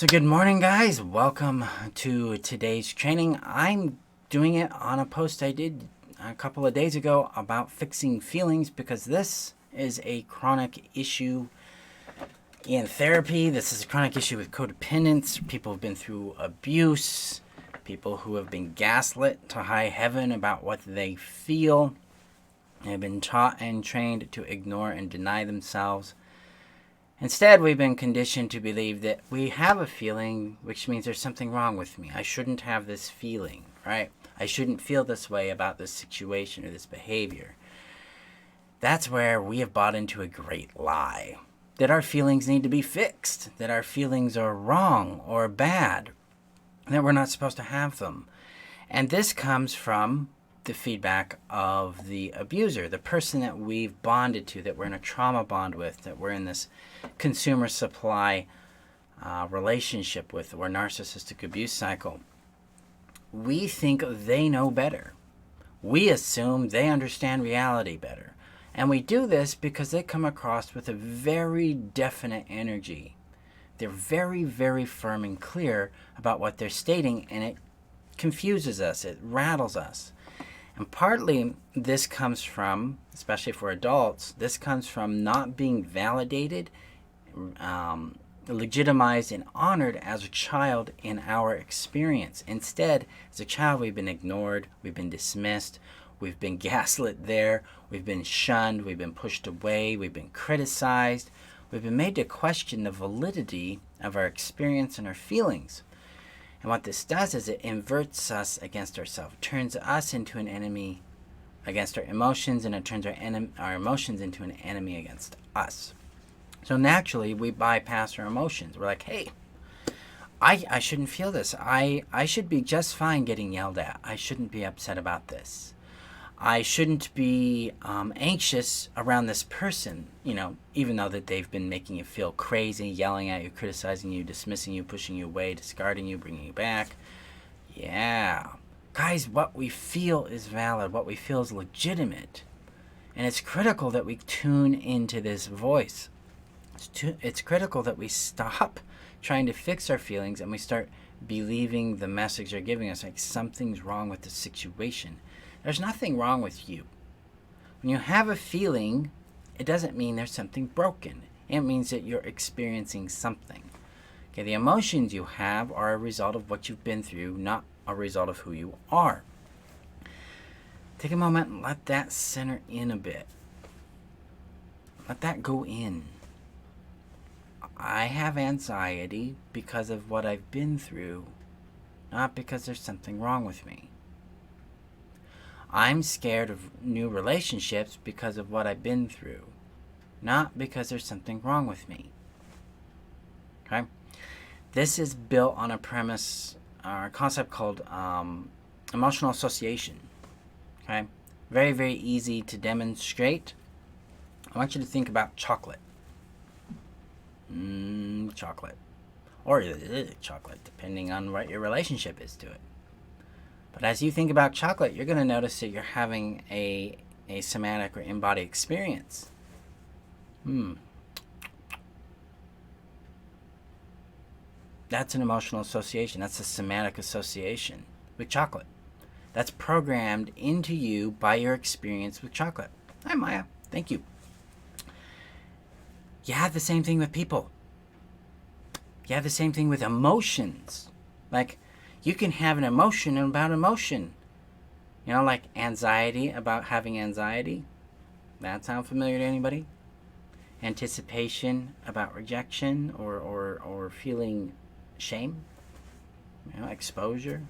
So good morning, guys. Welcome to today's training. I'm doing it on a post I did a couple of days ago about fixing feelings because this is a chronic issue in therapy. This is a chronic issue with codependents. People have been through abuse, people who have been gaslit to high heaven about what they feel, and have been taught and trained to ignore and deny themselves. Instead, we've been conditioned to believe that we have a feeling, which means there's something wrong with me. I shouldn't have this feeling, right? I shouldn't feel this way about this situation or this behavior. That's where we have bought into a great lie. That our feelings need to be fixed. That our feelings are wrong or bad. That we're not supposed to have them. And this comes from the feedback of the abuser, the person that we've bonded to, that we're in a trauma bond with, that we're in this consumer supply relationship with, or narcissistic abuse cycle. We think they know better. We assume they understand reality better. And we do this because they come across with a very definite energy. They're very, very firm and clear about what they're stating, and it confuses us, it rattles us. And partly this comes from, especially for adults, this comes from not being validated, legitimized, and honored as a child in our experience. Instead, as a child, we've been ignored, we've been dismissed, we've been gaslit there, we've been shunned, we've been pushed away, we've been criticized, we've been made to question the validity of our experience and our feelings. And what this does is it inverts us against ourselves. It turns us into an enemy against our emotions, and it turns our emotions into an enemy against us. So naturally, we bypass our emotions. We're like, hey, I shouldn't feel this. I should be just fine getting yelled at. I shouldn't be upset about this. I shouldn't be anxious around this person, even though that they've been making you feel crazy, yelling at you, criticizing you, dismissing you, pushing you away, discarding you, bringing you back. Yeah. Guys, what we feel is valid. What we feel is legitimate. And it's critical that we tune into this voice. It's critical that we stop trying to fix our feelings and we start believing the message they're giving us, like something's wrong with the situation. There's nothing wrong with you. When you have a feeling, it doesn't mean there's something broken. It means that you're experiencing something. Okay, the emotions you have are a result of what you've been through, not a result of who you are. Take a moment and let that center in a bit. Let that go in. I have anxiety because of what I've been through, not because there's something wrong with me. I'm scared of new relationships because of what I've been through, not because there's something wrong with me. Okay? This is built on a premise, or a concept called emotional association. Okay? Very, very easy to demonstrate. I want you to think about chocolate. Chocolate. Or chocolate, depending on what your relationship is to it. But as you think about chocolate, you're going to notice that you're having a somatic or embodied experience. That's an emotional association. That's a somatic association with chocolate. That's programmed into you by your experience with chocolate. Hi, Maya. Thank you. You have the same thing with people. You have the same thing with emotions. Like, you can have an emotion about emotion. Like anxiety about having anxiety. That sound familiar to anybody? Anticipation about rejection or feeling shame. Exposure.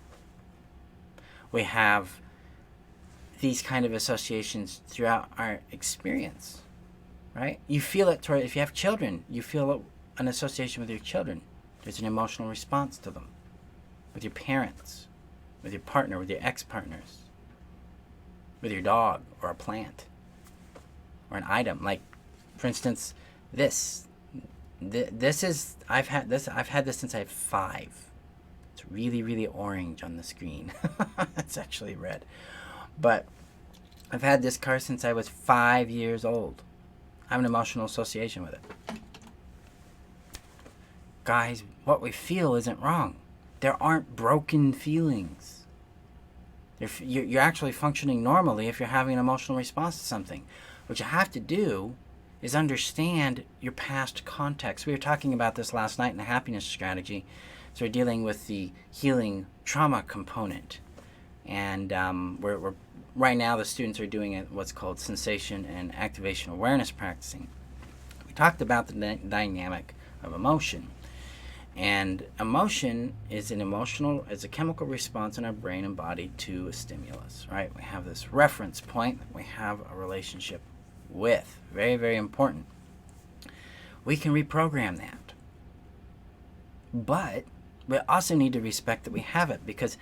We have these kind of associations throughout our experience, right? You feel it if you have children. You feel an association with your children. There's an emotional response to them. With your parents, with your partner, with your ex-partners, with your dog or a plant or an item. Like, for instance, this is I've had this since I was 5. It's really, really orange on the screen. It's actually red, but I've had this car since I was 5 years old. I have an emotional association with it. guys, what we feel isn't wrong. There aren't broken feelings. You're actually functioning normally if you're having an emotional response to something. What you have to do is understand your past context. We were talking about this last night in the happiness strategy. So we're dealing with the healing trauma component. And we're right now the students are doing what's called sensation and activation awareness practicing. We talked about the dynamic of emotion. And emotion is a chemical response in our brain and body to a stimulus, right? We have this reference point that we have a relationship with. Very, very important. We can reprogram that. But we also need to respect that we have it, because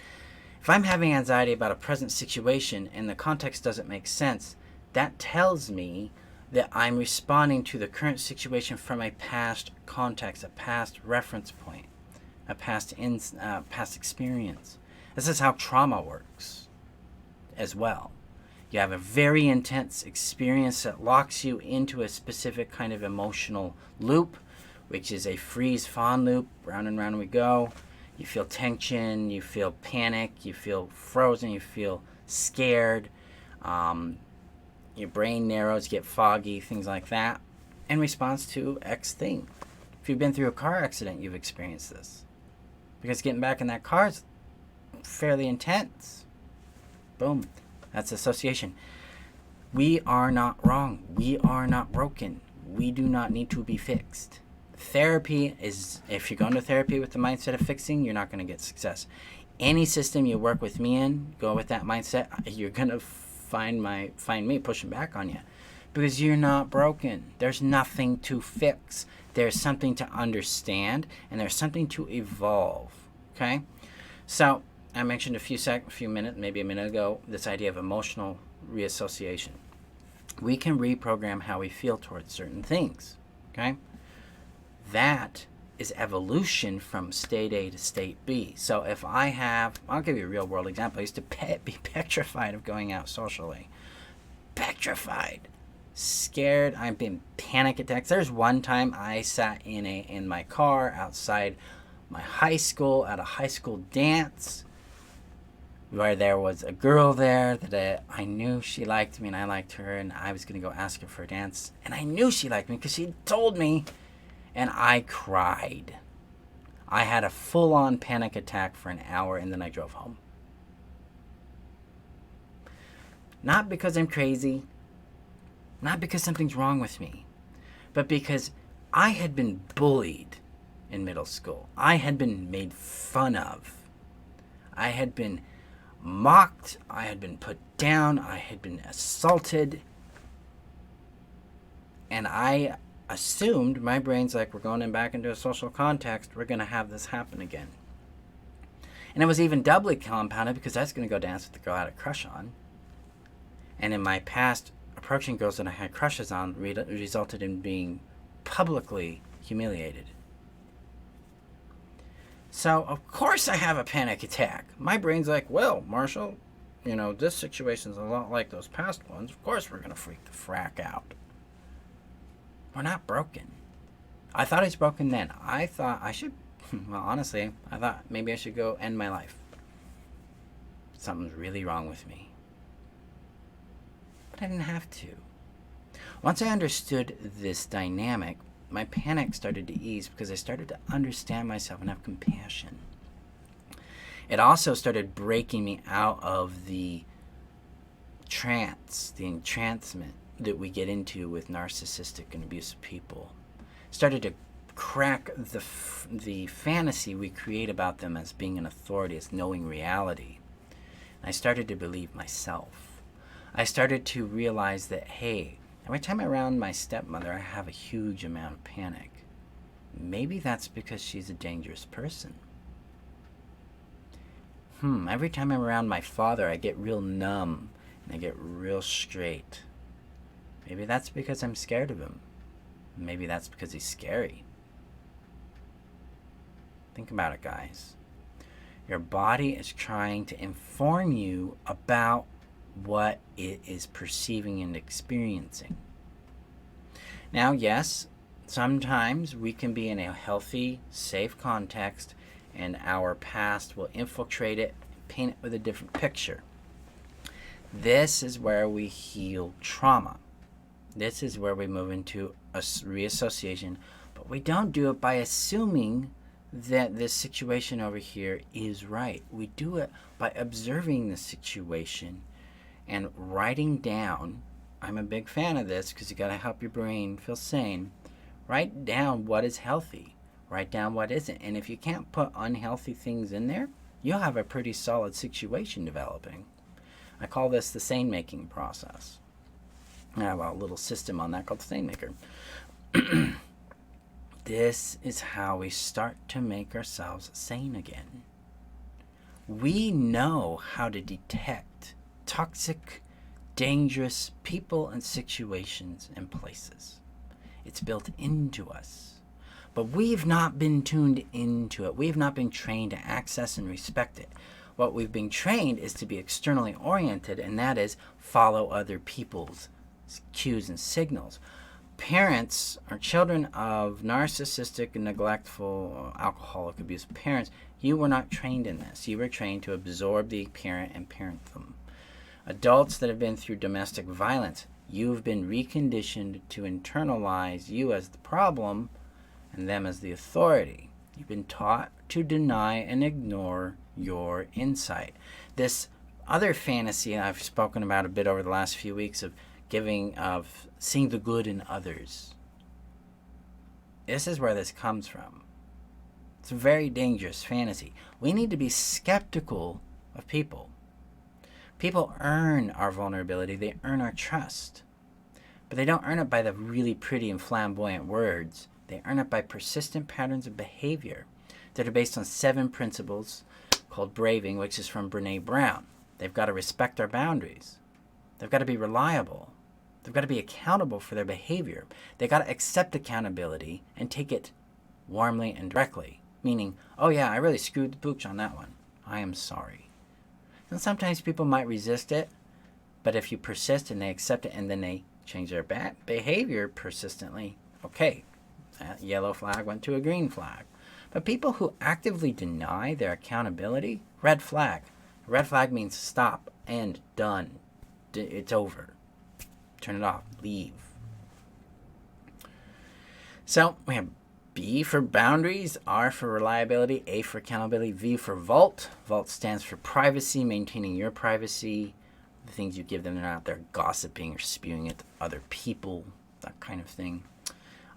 if I'm having anxiety about a present situation and the context doesn't make sense, that tells me that I'm responding to the current situation from a past context, a past reference point, a past experience. This is how trauma works as well. You have a very intense experience that locks you into a specific kind of emotional loop, which is a freeze-fawn loop. Round and round we go. You feel tension, you feel panic, you feel frozen, you feel scared. Your brain narrows, get foggy, things like that, in response to X thing. If you've been through a car accident, you've experienced this. Because getting back in that car is fairly intense. Boom. That's association. We are not wrong. We are not broken. We do not need to be fixed. Therapy is, if you're going to therapy with the mindset of fixing, you're not going to get success. Any system you work with me in, go with that mindset, you're going to find me pushing back on you, because you're not broken. There's nothing to fix. There's something to understand, and there's something to evolve. Okay, so I mentioned a few minutes, maybe a minute ago, this idea of emotional reassociation. We can reprogram how we feel towards certain things. Okay, that is evolution from state A to state B. So if I'll give you a real world example. I used to be petrified of going out socially. Petrified. Scared. I've been panic attacks. There's one time I sat in my car outside my high school at a high school dance where there was a girl there that I knew she liked me and I liked her, and I was going to go ask her for a dance. And I knew she liked me because she told me. And I cried. I had a full-on panic attack for an hour, and then I drove home. Not because I'm crazy, not because something's wrong with me, but because I had been bullied in middle school. I had been made fun of. I had been mocked. I had been put down. I had been assaulted. And I assumed, my brain's like, we're going back into a social context, we're going to have this happen again. And it was even doubly compounded because I was going to go dance with the girl I had a crush on. And in my past, approaching girls that I had crushes on resulted in being publicly humiliated. So, of course I have a panic attack. My brain's like, well, Marshall, this situation's a lot like those past ones. Of course we're going to freak the frack out. We're not broken. I thought I was broken then. I thought I should, honestly, I thought maybe I should go end my life. Something's really wrong with me. But I didn't have to. Once I understood this dynamic, my panic started to ease because I started to understand myself and have compassion. It also started breaking me out of the trance, the entrancement that we get into with narcissistic and abusive people. Started to crack the fantasy we create about them as being an authority, as knowing reality. And I started to believe myself. I started to realize that, hey, every time I'm around my stepmother, I have a huge amount of panic. Maybe that's because she's a dangerous person. Every time I'm around my father, I get real numb and I get real straight. Maybe that's because I'm scared of him. Maybe that's because he's scary. Think about it, guys. Your body is trying to inform you about what it is perceiving and experiencing. Now, yes, Sometimes we can be in a healthy, safe context, and our past will infiltrate it and paint it with a different picture. This is where we heal trauma. This is where we move into a reassociation, but we don't do it by assuming that this situation over here is right. We do it by observing the situation and writing down. I'm a big fan of this because you got to help your brain feel sane. Write down what is healthy. Write down what isn't. And if you can't put unhealthy things in there, you'll have a pretty solid situation developing. I call this the sane making process. I have a little system on that called the Sane Maker. This is how we start to make ourselves sane again. We know how to detect toxic, dangerous people and situations and places. It's built into us. But we've not been tuned into it. We've not been trained to access and respect it. What we've been trained is to be externally oriented, and that is follow other people's cues and signals. Parents or children of narcissistic, neglectful, alcoholic, abusive parents, you were not trained in this. You were trained to absorb the parent and parent them. Adults that have been through domestic violence, you've been reconditioned to internalize you as the problem and them as the authority. You've been taught to deny and ignore your insight. This other fantasy I've spoken about a bit over the last few weeks of seeing the good in others. This is where this comes from. It's a very dangerous fantasy. We need to be skeptical of people. People earn our vulnerability. They earn our trust. But they don't earn it by the really pretty and flamboyant words. They earn it by persistent patterns of behavior that are based on 7 principles called braving, which is from Brené Brown. They've got to respect our boundaries. They've got to be reliable. They've got to be accountable for their behavior. They've got to accept accountability and take it warmly and directly. Meaning, oh yeah, I really screwed the pooch on that one. I am sorry. And sometimes people might resist it, but if you persist and they accept it and then they change their behavior persistently, okay, that yellow flag went to a green flag. But people who actively deny their accountability, red flag. Red flag means stop, end, done. It's over. Turn it off. Leave. So we have B for boundaries, R for reliability, A for accountability, V for vault. Vault stands for privacy, maintaining your privacy. The things you give them, they're not out there gossiping or spewing at other people, that kind of thing.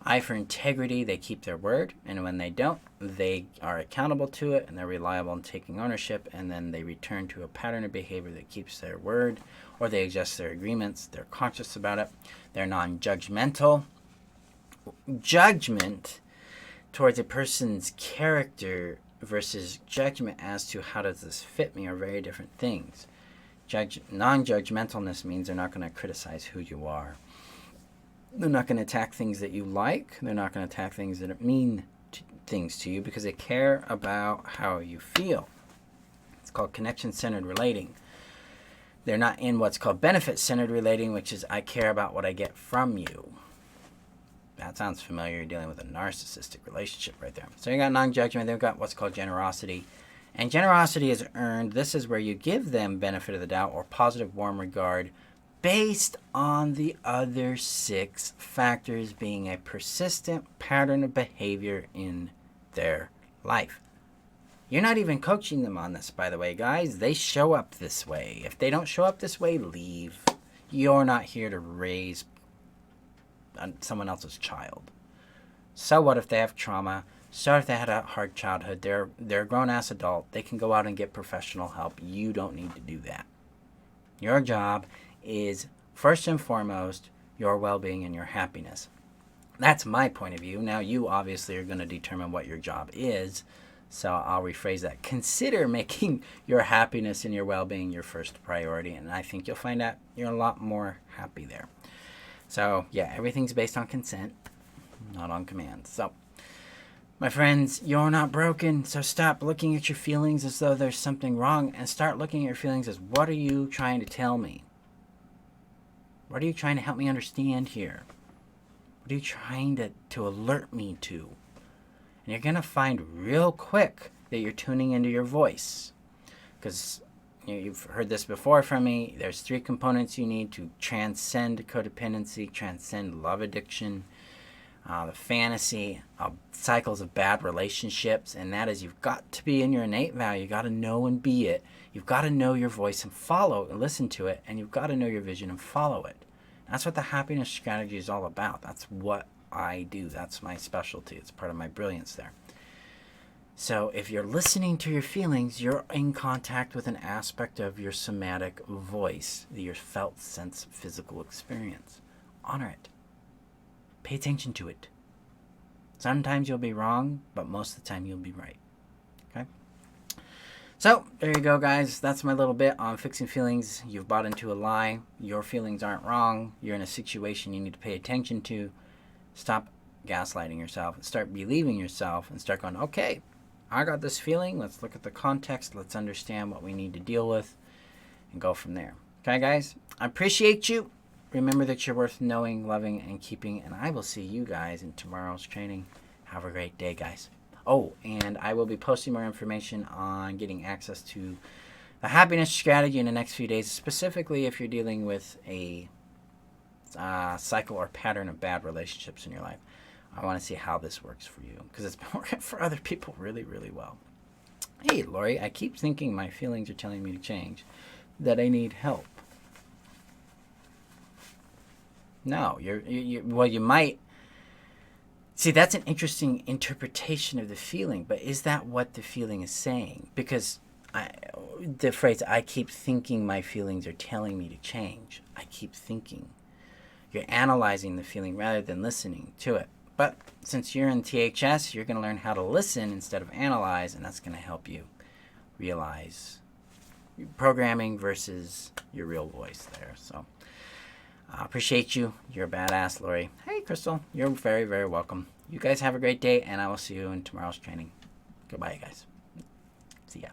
I for integrity, they keep their word, and when they don't, they are accountable to it, and they're reliable in taking ownership, and then they return to a pattern of behavior that keeps their word, or they adjust their agreements. They're conscious about it. They're non-judgmental. Judgment towards a person's character versus judgment as to how does this fit me are very different things. Non-judgmentalness means they're not going to criticize who you are. They're not going to attack things that you like. They're not going to attack things that mean things to you because they care about how you feel. It's called connection-centered relating. They're not in what's called benefit-centered relating, which is I care about what I get from you. That sounds familiar. You're dealing with a narcissistic relationship right there. So you got non-judgment. They've got what's called generosity. And generosity is earned. This is where you give them benefit of the doubt or positive warm regard based on the other 6 factors being a persistent pattern of behavior in their life. You're not even coaching them on this, by the way, guys. They show up this way. If they don't show up this way, leave. You're not here to raise someone else's child. So what if they have trauma? So if they had a hard childhood? They're a grown-ass adult. They can go out and get professional help. You don't need to do that. Your job is first and foremost your well-being and your happiness. That's my point of view. Now you obviously are going to determine what your job is, so I'll rephrase that. Consider making your happiness and your well-being your first priority, and I think you'll find out you're a lot more happy there. So yeah, everything's based on consent, not on command. So my friends, you're not broken, so stop looking at your feelings as though there's something wrong and start looking at your feelings as what are you trying to tell me? What are you trying to help me understand here? What are you trying to alert me to? And you're going to find real quick that you're tuning into your voice. Because you've heard this before from me. There's 3 components you need to transcend codependency, transcend love addiction, the fantasy of cycles of bad relationships. And that is, you've got to be in your innate value. You've got to know and be it. You've got to know your voice and follow and listen to it. And you've got to know your vision and follow it. That's what the happiness strategy is all about. That's what I do. That's my specialty. It's part of my brilliance there. So if you're listening to your feelings, you're in contact with an aspect of your somatic voice, your felt sense physical experience. Honor it. Pay attention to it. Sometimes you'll be wrong, but most of the time you'll be right. Okay? So there you go, guys. That's my little bit on fixing feelings. You've bought into a lie. Your feelings aren't wrong. You're in a situation you need to pay attention to. Stop gaslighting yourself and start believing yourself and start going, okay, I got this feeling. Let's look at the context. Let's understand what we need to deal with and go from there. Okay, guys? I appreciate you. Remember that you're worth knowing, loving, and keeping. And I will see you guys in tomorrow's training. Have a great day, guys. Oh, and I will be posting more information on getting access to the happiness strategy in the next few days, specifically if you're dealing with a cycle or pattern of bad relationships in your life. I want to see how this works for you because it's been working for other people really, really well. Hey, Lori, I keep thinking my feelings are telling me to change, that I need help. No, well, you might. See, that's an interesting interpretation of the feeling, but is that what the feeling is saying? Because the phrase, I keep thinking my feelings are telling me to change. I keep thinking. You're analyzing the feeling rather than listening to it. But since you're in THS, you're going to learn how to listen instead of analyze, and that's going to help you realize programming versus your real voice there. So I appreciate you. You're a badass, Lori. Hey, Crystal. You're very, very welcome. You guys have a great day, and I will see you in tomorrow's training. Goodbye, guys. See ya.